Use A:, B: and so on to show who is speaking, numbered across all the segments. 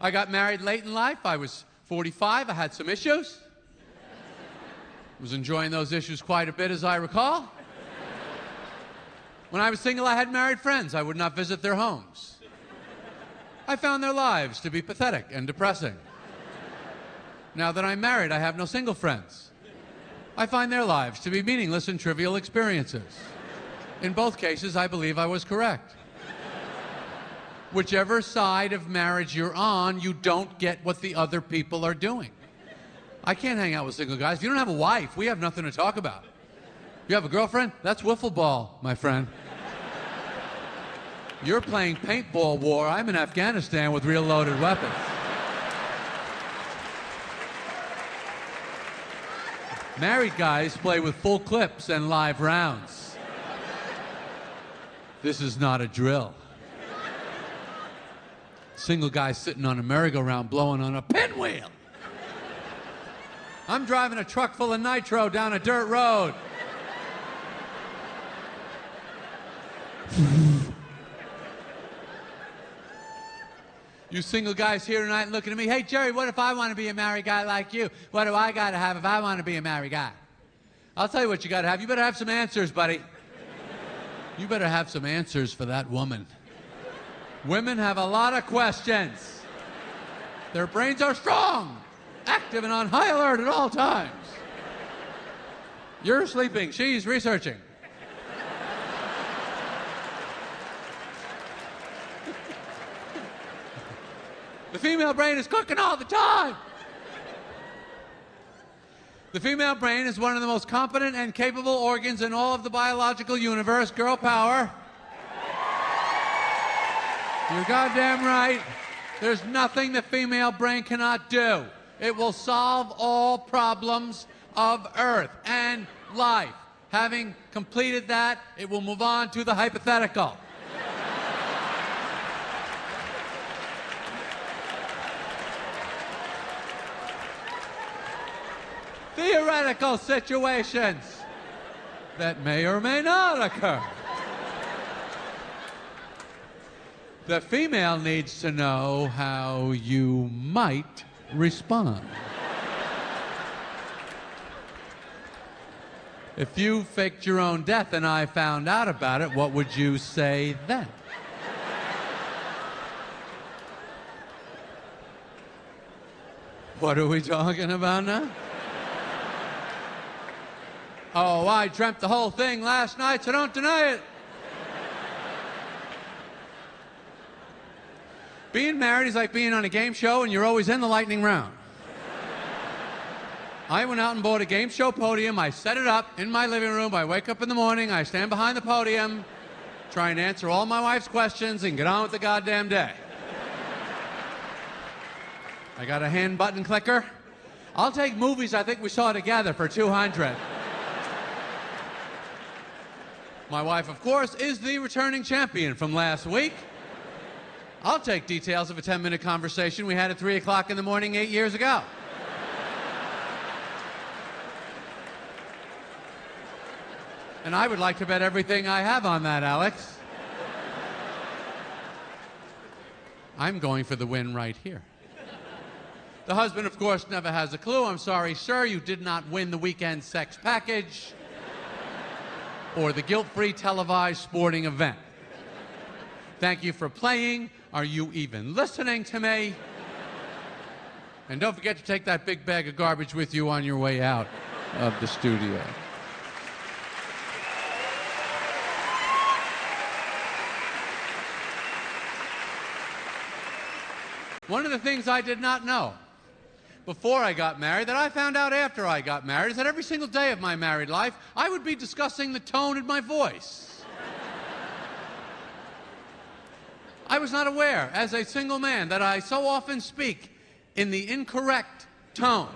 A: I got married late in life. I was 45. I had some issues. Was enjoying those issues quite a bit, as I recall. When I was single, I had married friends. I would not visit their homes. I found their lives to be pathetic and depressing. Now that I'm married, I have no single friends. I find their lives to be meaningless and trivial experiences. In both cases, I believe I was correct. Whichever side of marriage you're on, you don't get what the other people are doing. I can't hang out with single guys. If you don't have a wife, we have nothing to talk about. You have a girlfriend? That's wiffle ball, my friend. You're playing paintball war. I'm in Afghanistan with real loaded weapons. Married guys play with full clips and live rounds. This is not a drill. Single guy sitting on a merry-go-round blowing on a pinwheel. I'm driving a truck full of nitro down a dirt road. You single guys here tonight looking at me, hey, Jerry, what if I want to be a married guy like you? What do I got to have if I want to be a married guy? I'll tell you what you got to have. You better have some answers, buddy. You better have some answers for that woman. Women have a lot of questions. Their brains are strong, active and on high alert at all times. You're sleeping, she's researching. The female brain is cooking all the time. The female brain is one of the most competent and capable organs in all of the biological universe. Girl power. You're goddamn right. There's nothing the female brain cannot do. It will solve all problems of Earth and life. Having completed that, it will move on to the hypothetical. Theoretical situations that may or may not occur. The female needs to know how you might respond. If you faked your own death and I found out about it, what would you say then? What are we talking about now? Oh, I dreamt the whole thing last night, so don't deny it. Being married is like being on a game show and you're always in the lightning round. I went out and bought a game show podium. I set it up in my living room. I wake up in the morning. I stand behind the podium, try and answer all my wife's questions and get on with the goddamn day. I got a hand button clicker. I'll take movies I think we saw together for 200. My wife, of course, is the returning champion from last week. I'll take details of a 10-minute conversation we had at 3 o'clock in the morning 8 years ago. And I would like to bet everything I have on that, Alex. I'm going for the win right here. The husband, of course, never has a clue. I'm sorry, sir, you did not win the weekend sex package or the guilt-free televised sporting event. Thank you for playing. Are you even listening to me? And don't forget to take that big bag of garbage with you on your way out of the studio. One of the things I did not know before I got married, that I found out after I got married, is that every single day of my married life, I would be discussing the tone in my voice. I was not aware, as a single man, that I so often speak in the incorrect tone.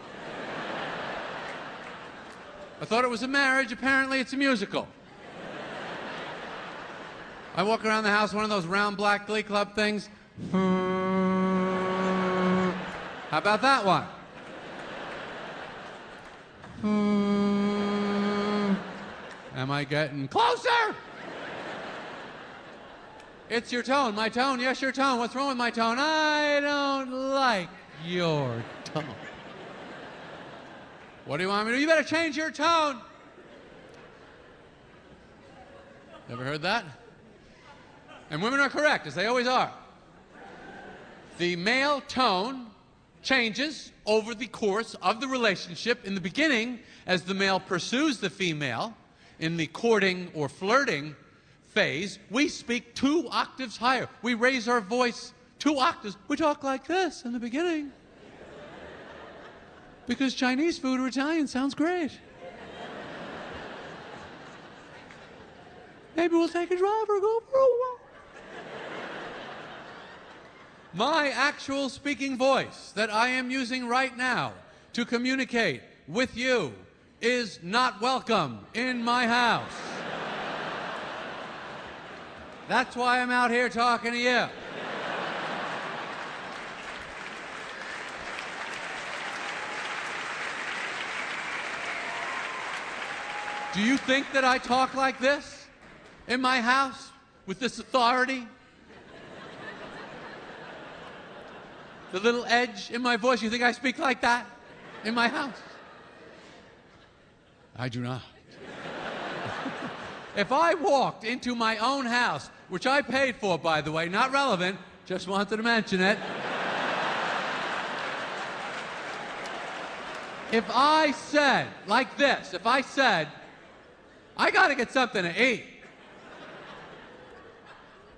A: I thought it was a marriage. Apparently, it's a musical. I walk around the house, one of those round black Glee Club things. How about that one? Am I getting closer? It's your tone. My tone? Yes, your tone. What's wrong with my tone? I don't like your tone. What do you want me to do? You better change your tone. Ever heard that? And women are correct, as they always are. The male tone changes over the course of the relationship. In the beginning, as the male pursues the female, in the courting or flirting phase, we speak 2 octaves higher. We raise our voice 2 octaves. We talk like this in the beginning. Because Chinese food or Italian sounds great. Maybe we'll take a drive or go for a walk. My actual speaking voice that I am using right now to communicate with you is not welcome in my house. That's why I'm out here talking to you. Do you think that I talk like this in my house with this authority? The little edge in my voice, you think I speak like that in my house? I do not. If I walked into my own house, which I paid for, by the way, not relevant, just wanted to mention it. If I said, like this, if I said, I gotta get something to eat.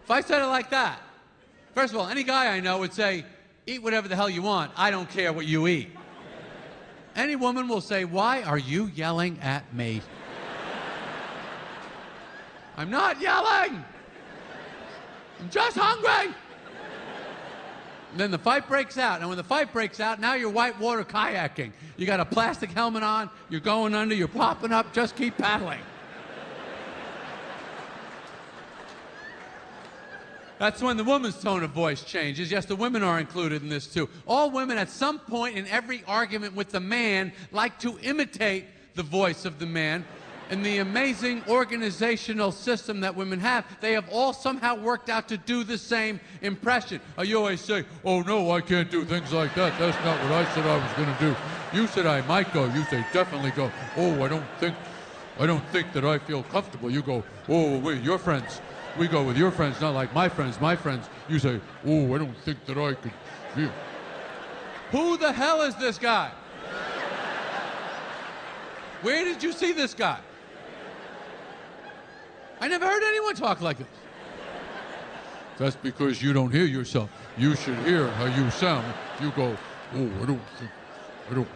A: If I said it like that, first of all, any guy I know would say, eat whatever the hell you want. I don't care what you eat. Any woman will say, why are you yelling at me? I'm not yelling. I'm just hungry. And then the fight breaks out. And when the fight breaks out, now you're whitewater kayaking. You got a plastic helmet on, you're going under, you're popping up, just keep paddling. That's when the woman's tone of voice changes. Yes, the women are included in this too. All women at some point in every argument with the man like to imitate the voice of the man. In the amazing organizational system that women have, they have all somehow worked out to do the same impression. You always say, oh no, I can't do things like that. That's not what I said I was going to do. You said I might go. You say definitely go. Oh, I don't think that I feel comfortable. You go, oh, wait, your friends. We go with your friends, not like my friends. My friends, you say, oh, I don't think that I could feel. Who the hell is this guy? Where did you see this guy? I never heard anyone talk like this. That's because you don't hear yourself. You should hear how you sound. You go, oh, I don't. It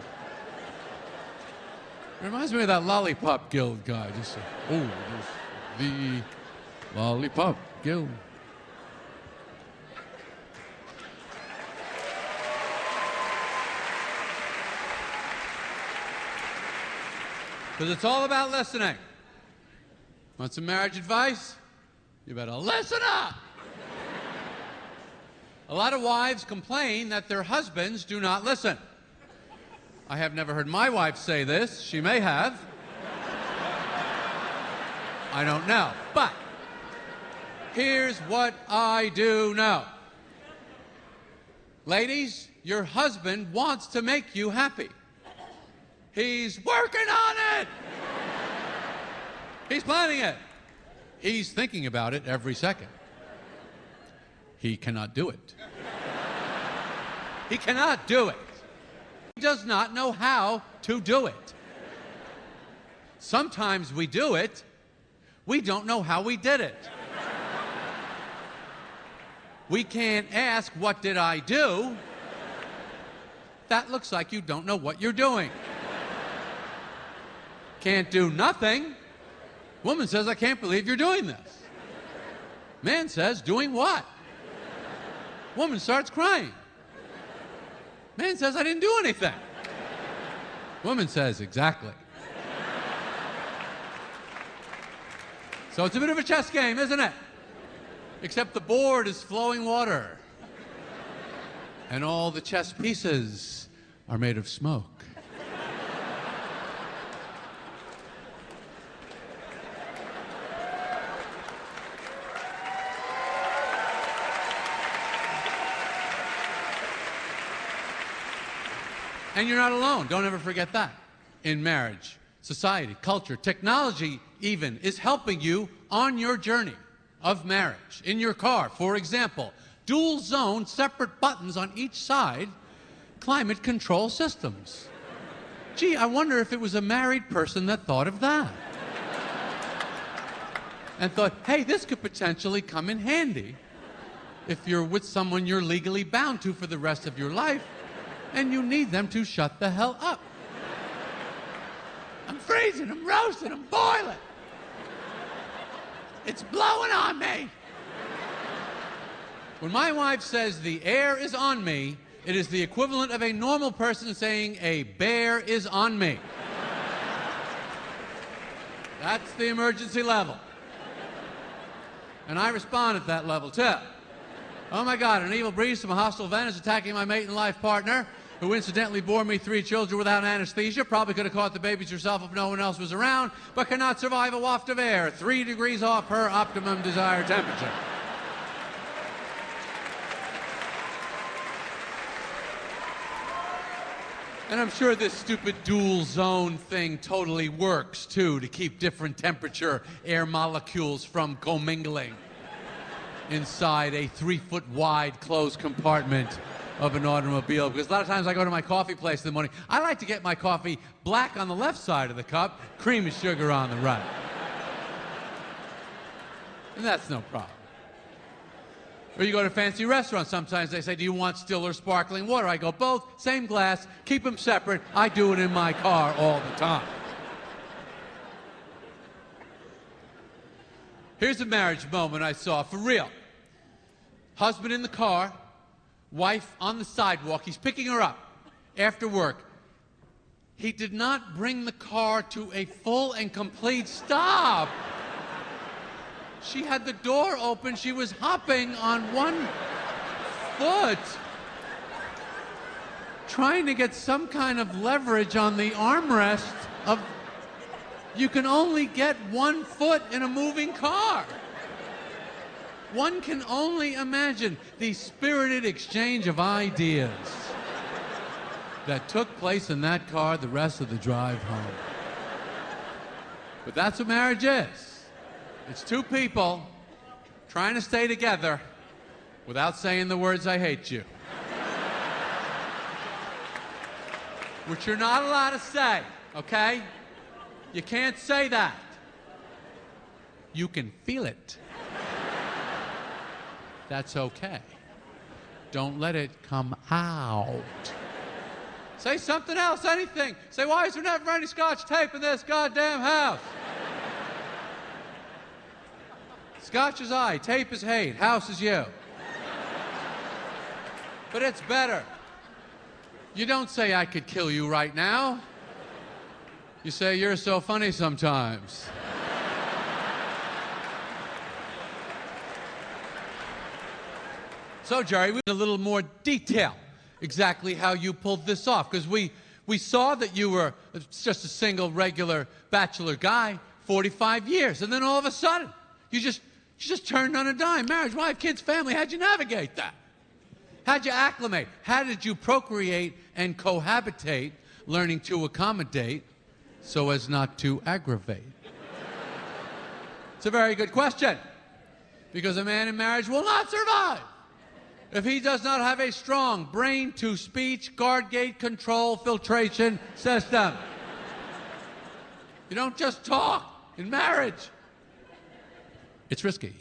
A: reminds me of that Lollipop Guild guy. Just say, oh, the Lollipop Guild. Because it's all about listening. Want some marriage advice? You better listen up. A lot of wives complain that their husbands do not listen. I have never heard my wife say this. She may have. I don't know. But here's what I do know. Ladies, your husband wants to make you happy. He's working on it. He's planning it. He's thinking about it every second. He cannot do it. He cannot do it. He does not know how to do it. Sometimes we do it. We don't know how we did it. We can't ask, what did I do? That looks like you don't know what you're doing. Can't do nothing. Woman says, I can't believe you're doing this. Man says, doing what? Woman starts crying. Man says, I didn't do anything. Woman says, exactly. So it's a bit of a chess game, isn't it? Except the board is flowing water. And all the chess pieces are made of smoke. And you're not alone. Don't ever forget that. In marriage, society, culture, technology even is helping you on your journey of marriage. In your car, for example, dual zone, separate buttons on each side, climate control systems. Gee, I wonder if it was a married person that thought of that. And thought, hey, this could potentially come in handy if you're with someone you're legally bound to for the rest of your life and you need them to shut the hell up. I'm freezing, I'm roasting, I'm boiling. It's blowing on me. When my wife says the air is on me, it is the equivalent of a normal person saying a bear is on me. That's the emergency level. And I respond at that level, too. Oh, my God, an evil breeze from a hostile event is attacking my mate and life partner, who incidentally bore me 3 children without anesthesia. Probably could have caught the babies herself if no one else was around, but cannot survive a waft of air 3 degrees off her optimum desired temperature. And I'm sure this stupid dual zone thing totally works, too, to keep different temperature air molecules from commingling inside a 3-foot wide closed compartment of an automobile. Because a lot of times I go to my coffee place in the morning, I like to get my coffee black on the left side of the cup, cream and sugar on the right. And that's no problem. Or you go to fancy restaurants, sometimes they say, do you want still or sparkling water? I go, both, same glass, keep them separate. I do it in my car all the time. Here's a marriage moment I saw, for real. Husband in the car, wife on the sidewalk. He's picking her up after work. He did not bring the car to a full and complete stop. She had the door open. She was hopping on one foot, trying to get some kind of leverage on the armrest of... You can only get 1 foot in a moving car. One can only imagine the spirited exchange of ideas that took place in that car the rest of the drive home. But that's what marriage is. It's 2 people trying to stay together without saying the words, I hate you. Which you're not allowed to say, okay? You can't say that. You can feel it. That's okay. Don't let it come out. Say something else, anything. Say, why is there never any Scotch tape in this goddamn house? Scotch is I, tape is hate, house is you. But it's better. You don't say, I could kill you right now. You say, you're so funny sometimes. So, Jerry, we need a little more detail exactly how you pulled this off, because we saw that you were just a single, regular bachelor guy, 45 years, and then all of a sudden, you just turned on a dime. Marriage, wife, kids, family. How'd you navigate that? How'd you acclimate? How did you procreate and cohabitate, learning to accommodate so as not to aggravate? It's a very good question, because a man in marriage will not survive if he does not have a strong brain-to-speech, guard gate control filtration system. You don't just talk in marriage. It's risky.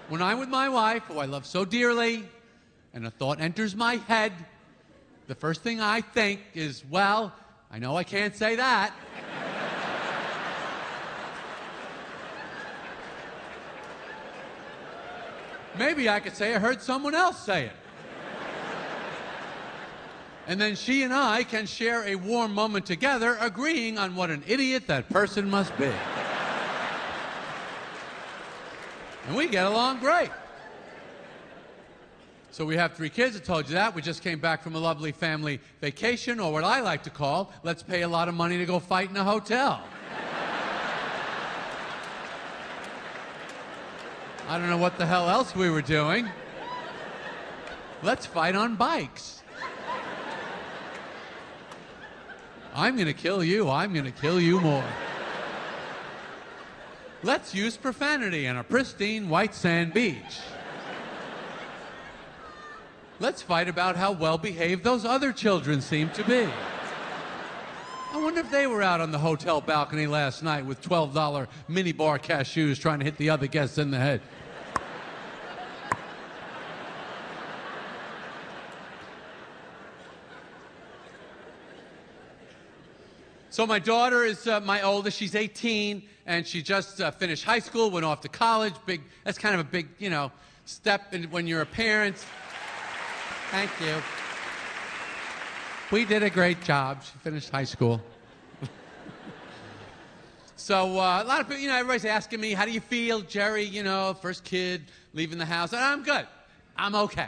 A: When I'm with my wife, who I love so dearly, and a thought enters my head, the first thing I think is, well, I know I can't say that. Maybe I could say I heard someone else say it. And then she and I can share a warm moment together, agreeing on what an idiot that person must be. And we get along great. So we have 3 kids, I told you that. We just came back from a lovely family vacation, or what I like to call, let's pay a lot of money to go fight in a hotel. I don't know what the hell else we were doing. Let's fight on bikes. I'm going to kill you. I'm going to kill you more. Let's use profanity on a pristine white sand beach. Let's fight about how well-behaved those other children seem to be. I wonder if they were out on the hotel balcony last night with $12 mini-bar cashews trying to hit the other guests in the head. So my daughter is my oldest. She's 18, and she just finished high school, went off to college. That's kind of a big, step when you're a parent. Thank you. We did a great job. She finished high school. So a lot of people, everybody's asking me, how do you feel, Jerry? First kid, leaving the house. And I'm good. I'm okay.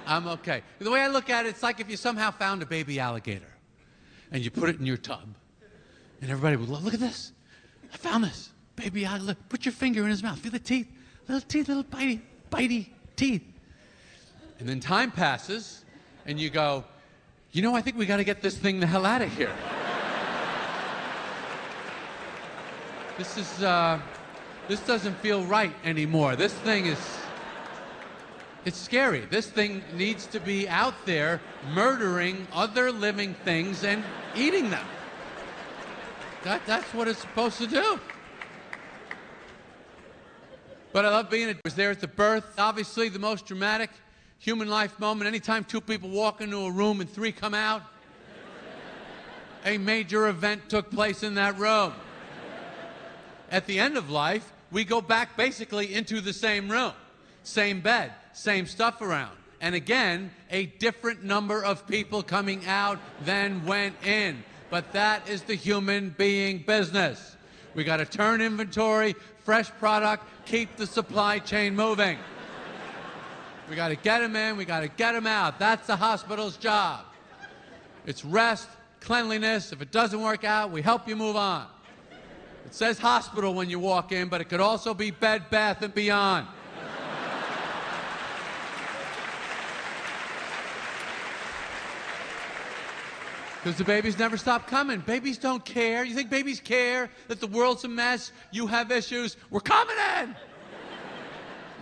A: I'm okay. The way I look at it, it's like if you somehow found a baby alligator and you put it in your tub. And everybody would look at this. I found this. Baby alligator. Put your finger in his mouth. Feel the teeth. Little bitey teeth. And then time passes, and you go, I think we got to get this thing the hell out of here. This doesn't feel right anymore. This thing it's scary. This thing needs to be out there murdering other living things and eating them. That's what it's supposed to do. But I love I was there at the birth. Obviously, the most dramatic human life moment. Anytime two people walk into a room and three come out, a major event took place in that room. At the end of life, we go back basically into the same room, same bed, same stuff around. And again, a different number of people coming out than went in. But that is the human being business. We got to turn inventory, fresh product, keep the supply chain moving. We got to get them in, we got to get them out. That's the hospital's job. It's rest, cleanliness. If it doesn't work out, we help you move on. It says hospital when you walk in, but it could also be Bed, Bath & Beyond. Because the babies never stop coming. Babies don't care. You think babies care that the world's a mess? You have issues. We're coming in.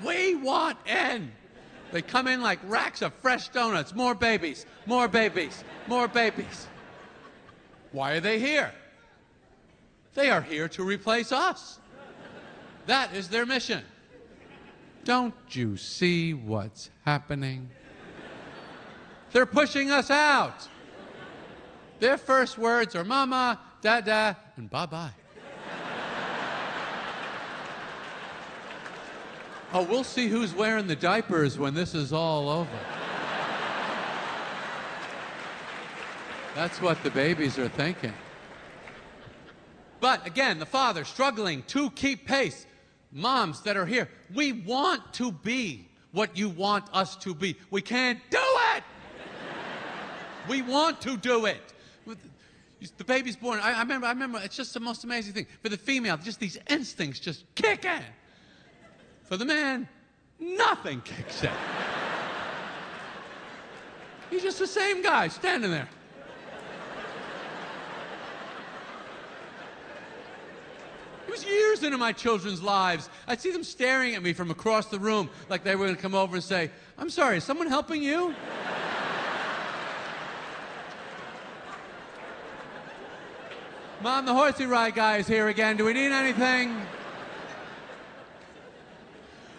A: We want in. They come in like racks of fresh donuts. More babies, more babies, more babies. Why are they here? They are here to replace us. That is their mission. Don't you see what's happening? They're pushing us out. Their first words are mama, dada, and bye-bye. Oh, we'll see who's wearing the diapers when this is all over. That's what the babies are thinking. But again, the father struggling to keep pace. Moms that are here, we want to be what you want us to be. We can't do it. We want to do it. The baby's born. I remember, it's just the most amazing thing. For the female, just these instincts just kick in. For the man, nothing kicks in. He's just the same guy standing there. It was years into my children's lives. I'd see them staring at me from across the room like they were going to come over and say, I'm sorry, is someone helping you? Mom, the horsey ride guy is here again. Do we need anything?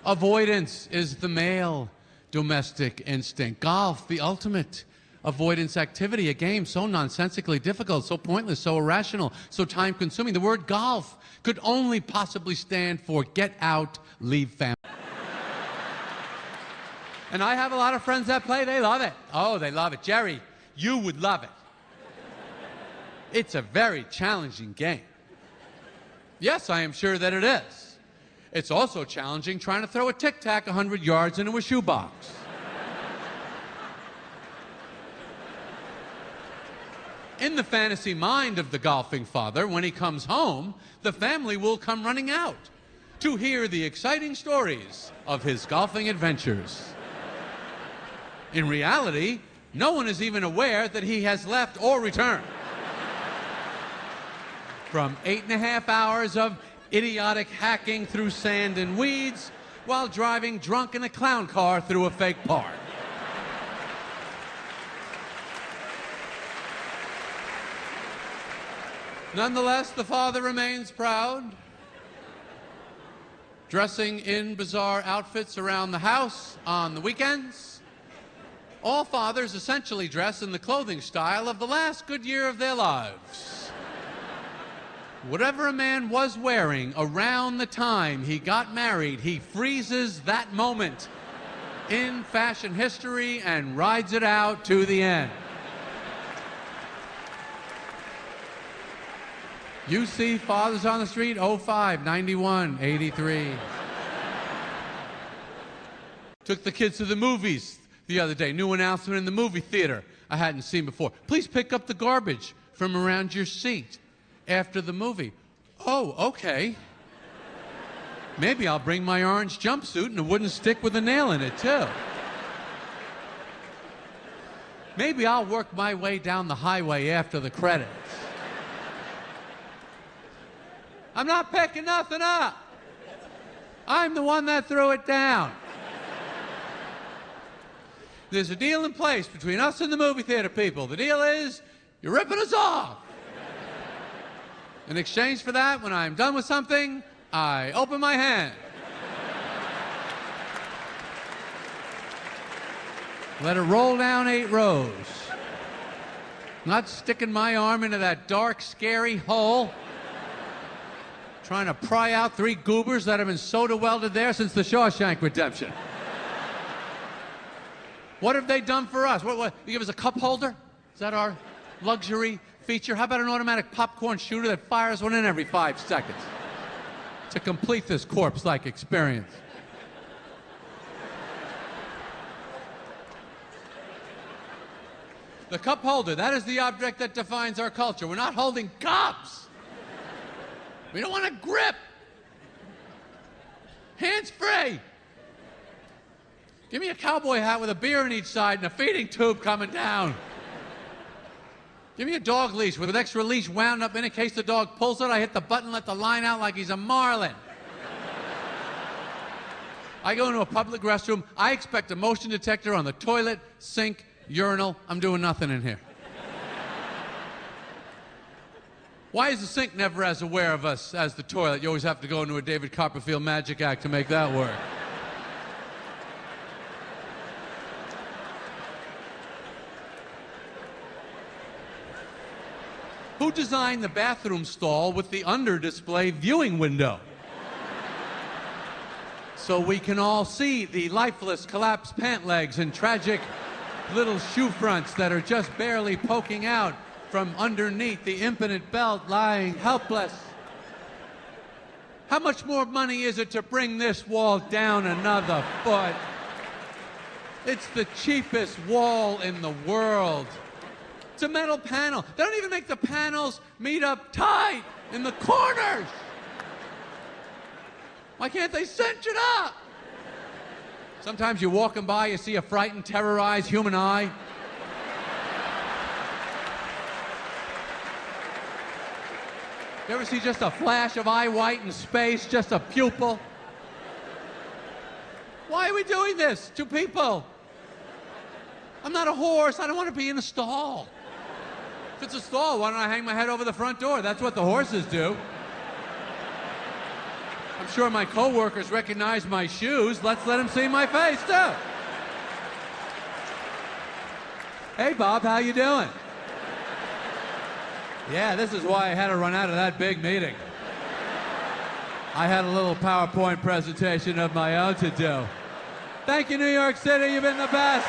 A: Avoidance is the male domestic instinct. Golf, the ultimate avoidance activity, a game so nonsensically difficult, so pointless, so irrational, so time-consuming. The word golf could only possibly stand for get out, leave family. And I have a lot of friends that play. They love it. Oh, they love it. Jerry, you would love it. It's a very challenging game. Yes, I am sure that it is. It's also challenging trying to throw a tic-tac 100 yards into a shoebox. In the fantasy mind of the golfing father, when he comes home, the family will come running out to hear the exciting stories of his golfing adventures. In reality, no one is even aware that he has left or returned. from 8.5 hours of idiotic hacking through sand and weeds while driving drunk in a clown car through a fake park. Nonetheless, the father remains proud, dressing in bizarre outfits around the house on the weekends. All fathers essentially dress in the clothing style of the last good year of their lives. Whatever a man was wearing around the time he got married, he freezes that moment in fashion history and rides it out to the end. You see fathers on the street, 05, 91, 83. Took the kids to the movies the other day. New announcement in the movie theater I hadn't seen before. Please pick up the garbage from around your seat after the movie. Oh, okay. Maybe I'll bring my orange jumpsuit and a wooden stick with a nail in it, too. Maybe I'll work my way down the highway after the credits. I'm not picking nothing up. I'm the one that threw it down. There's a deal in place between us and the movie theater people. The deal is, you're ripping us off. In exchange for that, when I'm done with something, I open my hand. Let it roll down 8 rows. Not sticking my arm into that dark, scary hole, trying to pry out 3 goobers that have been soda welded there since the Shawshank Redemption. What have they done for us? What, you give us a cup holder? Is that our luxury feature? How about an automatic popcorn shooter that fires one in every 5 seconds to complete this corpse-like experience? The cup holder, that is the object that defines our culture. We're not holding cups. We don't want to grip. Hands free. Give me a cowboy hat with a beer on each side and a feeding tube coming down. Give me a dog leash with an extra leash wound up in case the dog pulls it. I hit the button, let the line out like he's a marlin. I go into a public restroom. I expect a motion detector on the toilet, sink, urinal. I'm doing nothing in here. Why is the sink never as aware of us as the toilet? You always have to go into a David Copperfield magic act to make that work. Who designed the bathroom stall with the under-display viewing window? So we can all see the lifeless, collapsed pant legs and tragic little shoe fronts that are just barely poking out from underneath the impotent belt lying helpless. How much more money is it to bring this wall down another foot? It's the cheapest wall in the world. It's a metal panel. They don't even make the panels meet up tight in the corners. Why can't they cinch it up? Sometimes you're walking by, you see a frightened, terrorized human eye. You ever see just a flash of eye white in space, just a pupil? Why are we doing this to people? I'm not a horse. I don't want to be in a stall. If it's a stall, why don't I hang my head over the front door? That's what the horses do. I'm sure my coworkers recognize my shoes. Let's let them see my face, too. Hey, Bob, how you doing? Yeah, this is why I had to run out of that big meeting. I had a little PowerPoint presentation of my own to do. Thank you, New York City. You've been the best.